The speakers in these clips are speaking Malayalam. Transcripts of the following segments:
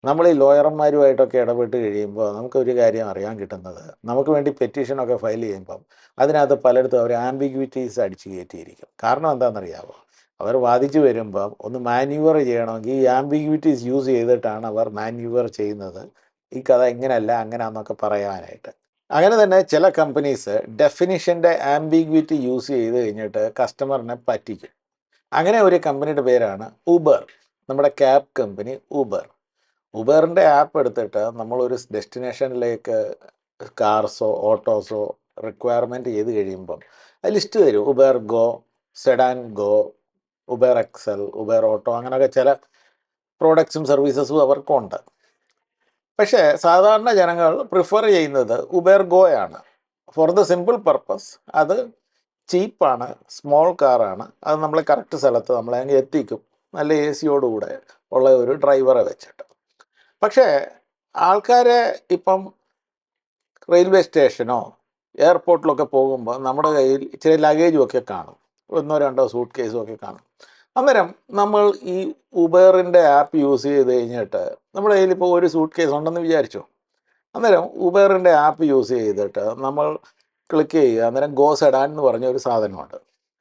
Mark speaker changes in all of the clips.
Speaker 1: നമ്മൾ ഈ ലോയർമാരുമായിട്ടൊക്കെ ഇടപെട്ട് കഴിയുമ്പോൾ നമുക്കൊരു കാര്യം അറിയാൻ കിട്ടുന്നത്, നമുക്ക് വേണ്ടി പെറ്റീഷനൊക്കെ ഫയൽ ചെയ്യുമ്പം അതിനകത്ത് പലയിടത്തും അവർ ആംബിഗ്വിറ്റീസ് അടിച്ച് കയറ്റിയിരിക്കും. കാരണം എന്താണെന്നറിയാമോ? അവർ വാദിച്ചു വരുമ്പം ഒന്ന് മാന്യൂവർ ചെയ്യണമെങ്കിൽ ഈ ആംബിഗ്വിറ്റീസ് യൂസ് ചെയ്തിട്ടാണ് അവർ മാന്യൂവർ ചെയ്യുന്നത്. ഈ കഥ ഇങ്ങനെയല്ല അങ്ങനെയാണെന്നൊക്കെ പറയാനായിട്ട്. അങ്ങനെ തന്നെ ചില കമ്പനീസ് ഡെഫിനിഷൻ്റെ ആംബിഗ്വിറ്റി യൂസ് ചെയ്ത് കഴിഞ്ഞിട്ട് കസ്റ്റമറിനെ പറ്റിക്കും. അങ്ങനെ ഒരു കമ്പനിയുടെ പേരാണ് ഊബർ. നമ്മുടെ ക്യാബ് കമ്പനി ഊബർ. ഉബറിൻ്റെ ആപ്പ് എടുത്തിട്ട് നമ്മളൊരു ഡെസ്റ്റിനേഷനിലേക്ക് കാർസോ ഓട്ടോസോ റിക്വയർമെൻറ്റ് ചെയ്ത് കഴിയുമ്പം അത് ലിസ്റ്റ് തരും. Uber go, sedan go, Uber XL, Uber auto, അങ്ങനെയൊക്കെ ചില പ്രോഡക്ട്സും സർവീസസും അവർക്കുണ്ട്. പക്ഷേ സാധാരണ ജനങ്ങൾ പ്രിഫർ ചെയ്യുന്നത് ഉബർ ഗോയാണ്. ഫോർ ദ സിമ്പിൾ പർപ്പസ് അത് ചീപ്പാണ്, സ്മോൾ കാറാണ്, അത് നമ്മളെ കറക്റ്റ് സ്ഥലത്ത് നമ്മളെ അങ്ങ് എത്തിക്കും, നല്ല എ സിയോടുകൂടെ ഉള്ള ഒരു ഡ്രൈവറെ വെച്ചിട്ട്. പക്ഷേ ആൾക്കാരെ ഇപ്പം റെയിൽവേ സ്റ്റേഷനോ എയർപോർട്ടിലൊക്കെ പോകുമ്പോൾ നമ്മുടെ കയ്യിൽ ഇച്ചിരി ലഗേജും ഒക്കെ കാണും, 1-2 സൂട്ട് കേസും ഒക്കെ കാണും. അന്നേരം നമ്മൾ ഈ ഉബറിൻ്റെ ആപ്പ് യൂസ് ചെയ്ത് കഴിഞ്ഞിട്ട് നമ്മുടെ കയ്യിൽ ഇപ്പോൾ ഒരു സൂട്ട് കേസ് ഉണ്ടെന്ന് വിചാരിച്ചു. അന്നേരം ഉബറിൻ്റെ ആപ്പ് യൂസ് ചെയ്തിട്ട് നമ്മൾ ക്ലിക്ക് ചെയ്യുക. അന്നേരം ഗോ സെഡാൻ എന്ന് പറഞ്ഞ ഒരു സാധനമുണ്ട്.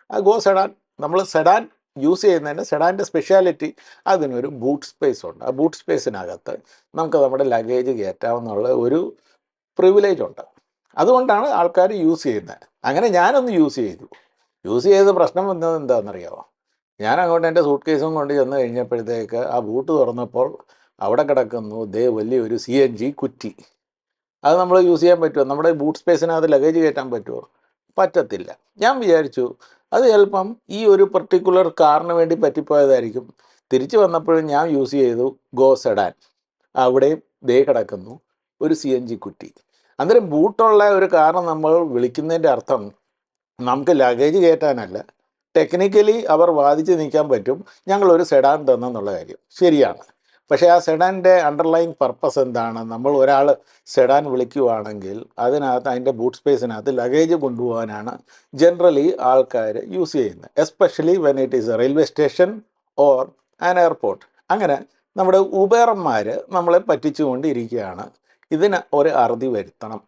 Speaker 1: ആ ഗോ സെഡാൻ, നമ്മൾ സെഡാൻ യൂസ് ചെയ്യുന്നതിൻ്റെ സെഡാൻ്റെ സ്പെഷ്യാലിറ്റി അതിനൊരു ബൂട്ട് സ്പേസ് ഉണ്ട്. ആ ബൂട്ട് സ്പേസിനകത്ത് നമുക്ക് നമ്മുടെ ലഗേജ് കയറ്റാവുന്നുള്ള ഒരു പ്രിവിലേജ് ഉണ്ട്. അതുകൊണ്ടാണ് ആൾക്കാർ യൂസ് ചെയ്യുന്നത്. അങ്ങനെ ഞാനൊന്ന് യൂസ് ചെയ്ത് പ്രശ്നം വന്നത് എന്താണെന്നറിയാമോ? ഞാൻ അങ്ങോട്ട് എൻ്റെ സൂട്ട് കേസും കൊണ്ട് ചെന്ന് കഴിഞ്ഞപ്പോഴത്തേക്ക് ആ ബൂട്ട് തുറന്നപ്പോൾ അവിടെ കിടക്കുന്നു വലിയൊരു CNG കുറ്റി. അത് നമ്മൾ യൂസ് ചെയ്യാൻ പറ്റുമോ? നമ്മുടെ ബൂട്ട് സ്പേസിനകത്ത് ലഗേജ് കയറ്റാൻ പറ്റുമോ? പറ്റത്തില്ല. ഞാൻ വിചാരിച്ചു അത് ചിലപ്പം ഈ ഒരു പർട്ടിക്കുലർ കാറിന് വേണ്ടി പറ്റിപ്പോയതായിരിക്കും. തിരിച്ചു വന്നപ്പോഴും ഞാൻ യൂസ് ചെയ്തു ഗോ സെഡാൻ. അവിടെയും കിടക്കുന്നു ഒരു CNG കുറ്റി. അന്നേരം ബൂട്ടുള്ള ഒരു കാർ നമ്മൾ വിളിക്കുന്നതിൻ്റെ അർത്ഥം നമുക്ക് ലഗേജ് കയറ്റാനല്ല. ടെക്നിക്കലി അവർ വാദിച്ച് നിൽക്കാൻ പറ്റും ഞങ്ങളൊരു സെഡാൻ തന്നെന്നുള്ള കാര്യം ശരിയാണ്. പക്ഷേ ആ സെഡാൻ്റെ അണ്ടർലൈൻ പർപ്പസ് എന്താണ്? നമ്മൾ ഒരാൾ സെഡാൻ വിളിക്കുവാണെങ്കിൽ അതിനകത്ത് അതിൻ്റെ ബൂട്ട് സ്പേസിനകത്ത് ലഗേജ് കൊണ്ടുപോകാനാണ് ജനറലി ആൾക്കാർ യൂസ് ചെയ്യുന്നത്, especially when it is A railway station or an airport. അങ്ങനെ നമ്മുടെ ഉബേറന്മാർ നമ്മളെ പറ്റിച്ചുകൊണ്ടിരിക്കുകയാണ്. ഇതിന് ഒരു അറുതി വരുത്തണം.